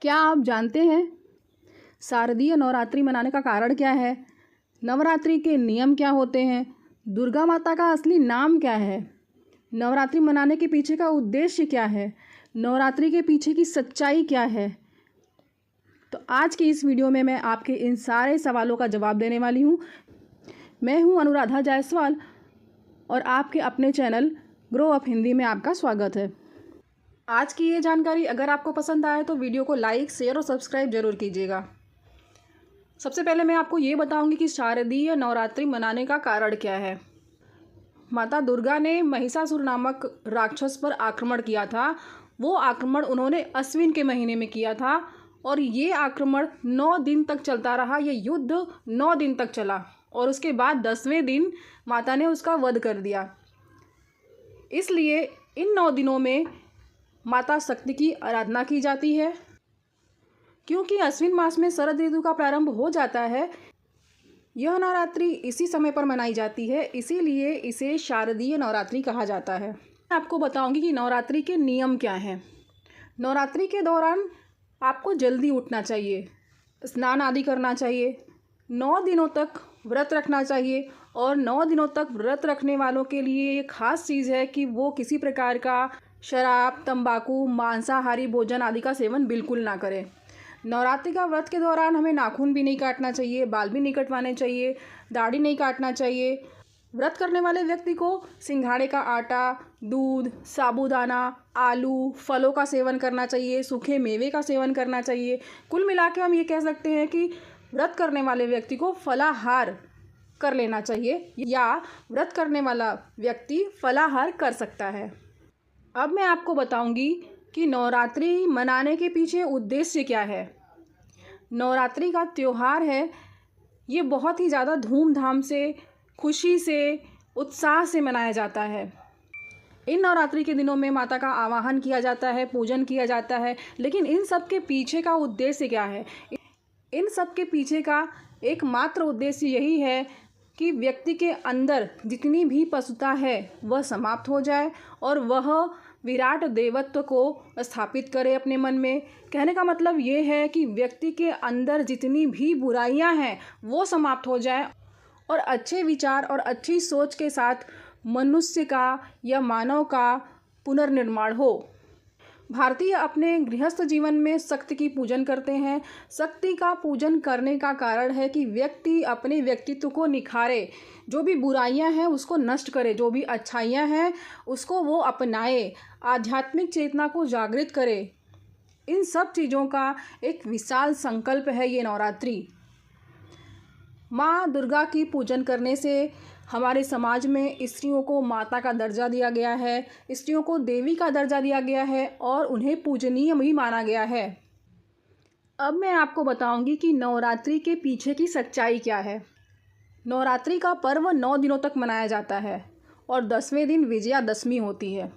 क्या आप जानते हैं शारदीय नवरात्रि मनाने का कारण क्या है? नवरात्रि के नियम क्या होते हैं? दुर्गा माता का असली नाम क्या है? नवरात्रि मनाने के पीछे का उद्देश्य क्या है? नवरात्रि के पीछे की सच्चाई क्या है? तो आज की इस वीडियो में मैं आपके इन सारे सवालों का जवाब देने वाली हूँ। मैं हूँ अनुराधा जायसवाल और आपके अपने चैनल ग्रो अप हिंदी में आपका स्वागत है। आज की ये जानकारी अगर आपको पसंद आए तो वीडियो को लाइक, शेयर और सब्सक्राइब जरूर कीजिएगा। सबसे पहले मैं आपको ये बताऊंगी कि शारदीय नवरात्रि मनाने का कारण क्या है। माता दुर्गा ने महिषासुर नामक राक्षस पर आक्रमण किया था। वो आक्रमण उन्होंने अश्विन के महीने में किया था और ये आक्रमण 9 दिन तक चलता रहा। ये युद्ध 9 दिन तक चला और उसके बाद 10वें दिन माता ने उसका वध कर दिया। इसलिए इन 9 दिनों में माता शक्ति की आराधना की जाती है। क्योंकि अश्विन मास में शरद ऋतु का प्रारंभ हो जाता है, यह नवरात्रि इसी समय पर मनाई जाती है, इसीलिए इसे शारदीय नवरात्रि कहा जाता है। मैं आपको बताऊंगी कि नवरात्रि के नियम क्या हैं। नवरात्रि के दौरान आपको जल्दी उठना चाहिए, स्नान आदि करना चाहिए, 9 दिनों तक व्रत रखना चाहिए और 9 दिनों तक व्रत रखने वालों के लिए ये खास चीज़ है कि वो किसी प्रकार का शराब, तंबाकू, मांसाहारी भोजन आदि का सेवन बिल्कुल ना करें। नवरात्रि का व्रत के दौरान हमें नाखून भी नहीं काटना चाहिए, बाल भी नहीं कटवाने चाहिए, दाढ़ी नहीं काटना चाहिए। व्रत करने वाले व्यक्ति को सिंघाड़े का आटा, दूध, साबूदाना, आलू, फलों का सेवन करना चाहिए, सूखे मेवे का सेवन करना चाहिए। कुल मिला के हम ये कह सकते हैं कि व्रत करने वाले व्यक्ति को फलाहार कर लेना चाहिए या व्रत करने वाला व्यक्ति फलाहार कर सकता है। अब मैं आपको बताऊंगी कि नवरात्रि मनाने के पीछे उद्देश्य क्या है। नवरात्रि का त्यौहार है, ये बहुत ही ज़्यादा धूमधाम से, खुशी से, उत्साह से मनाया जाता है। इन नवरात्रि के दिनों में माता का आवाहन किया जाता है, पूजन किया जाता है। लेकिन इन सब के पीछे का उद्देश्य क्या है? इन सब के पीछे का एकमात्र उद्देश्य यही है कि व्यक्ति के अंदर जितनी भी पशुता है वह समाप्त हो जाए और वह विराट देवत्व को स्थापित करे अपने मन में। कहने का मतलब ये है कि व्यक्ति के अंदर जितनी भी बुराइयां हैं वो समाप्त हो जाए और अच्छे विचार और अच्छी सोच के साथ मनुष्य का या मानव का पुनर्निर्माण हो। भारतीय अपने गृहस्थ जीवन में शक्ति की पूजन करते हैं। शक्ति का पूजन करने का कारण है कि व्यक्ति अपने व्यक्तित्व को निखारे, जो भी बुराइयां हैं उसको नष्ट करे, जो भी अच्छाइयां हैं उसको वो अपनाए, आध्यात्मिक चेतना को जागृत करे। इन सब चीज़ों का एक विशाल संकल्प है ये नवरात्रि। माँ दुर्गा की पूजन करने से हमारे समाज में स्त्रियों को माता का दर्जा दिया गया है, स्त्रियों को देवी का दर्जा दिया गया है और उन्हें पूजनीय भी माना गया है। अब मैं आपको बताऊंगी कि नवरात्रि के पीछे की सच्चाई क्या है। नवरात्रि का पर्व 9 दिनों तक मनाया जाता है और 10वें दिन विजयादशमी होती है।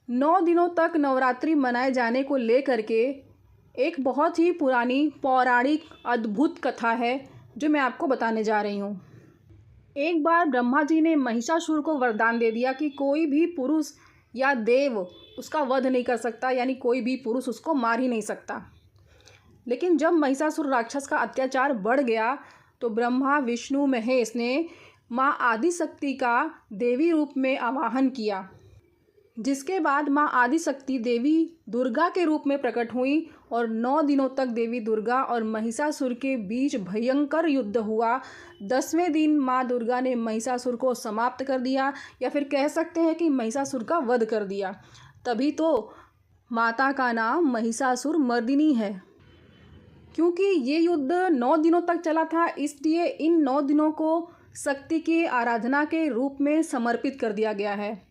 9 दिनों तक नवरात्रि मनाए जाने को लेकर के एक बहुत ही पुरानी पौराणिक अद्भुत कथा है जो मैं आपको बताने जा रही हूँ। एक बार ब्रह्मा जी ने महिषासुर को वरदान दे दिया कि कोई भी पुरुष या देव उसका वध नहीं कर सकता, यानी कोई भी पुरुष उसको मार ही नहीं सकता। लेकिन जब महिषासुर राक्षस का अत्याचार बढ़ गया तो ब्रह्मा, विष्णु, महेश ने माँ आदिशक्ति का देवी रूप में आवाहन किया, जिसके बाद माँ आदिशक्ति देवी दुर्गा के रूप में प्रकट हुई और 9 दिनों तक देवी दुर्गा और महिषासुर के बीच भयंकर युद्ध हुआ। 10वें दिन माँ दुर्गा ने महिषासुर को समाप्त कर दिया, या फिर कह सकते हैं कि महिषासुर का वध कर दिया। तभी तो माता का नाम महिषासुर मर्दिनी है। क्योंकि ये युद्ध 9 दिनों तक चला था, इसलिए इन 9 दिनों को शक्ति की आराधना के रूप में समर्पित कर दिया गया है।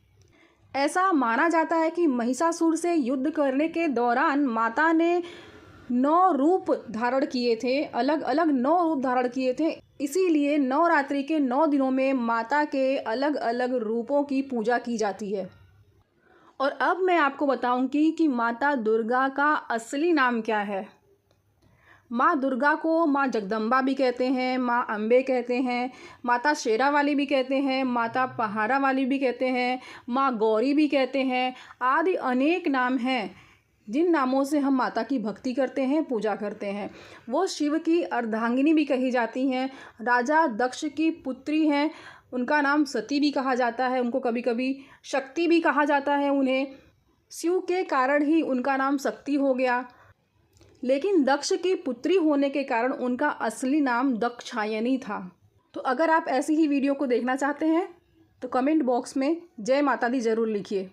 ऐसा माना जाता है कि महिषासुर से युद्ध करने के दौरान माता ने 9 रूप धारण किए थे, अलग अलग 9 रूप धारण किए थे। इसीलिए नवरात्रि के 9 दिनों में माता के अलग अलग रूपों की पूजा की जाती है। और अब मैं आपको बताऊंगी कि माता दुर्गा का असली नाम क्या है। माँ दुर्गा को माँ जगदम्बा भी कहते हैं, माँ अम्बे कहते हैं, माता शेरा वाली भी कहते हैं, माता पहाड़ा वाली भी कहते हैं, माँ गौरी भी कहते हैं, आदि अनेक नाम हैं। जिन नामों से हम माता की भक्ति करते हैं, पूजा करते हैं। वो शिव की अर्धांगिनी भी कही जाती हैं, राजा दक्ष की पुत्री हैं, उनका नाम सती भी कहा जाता है, उनको कभी कभी शक्ति भी कहा जाता है उन्हें। शिव के कारण ही उनका नाम शक्ति हो गया, लेकिन दक्ष की पुत्री होने के कारण उनका असली नाम दक्षायनी था। तो अगर आप ऐसी ही वीडियो को देखना चाहते हैं तो कमेंट बॉक्स में जय माता दी ज़रूर लिखिए।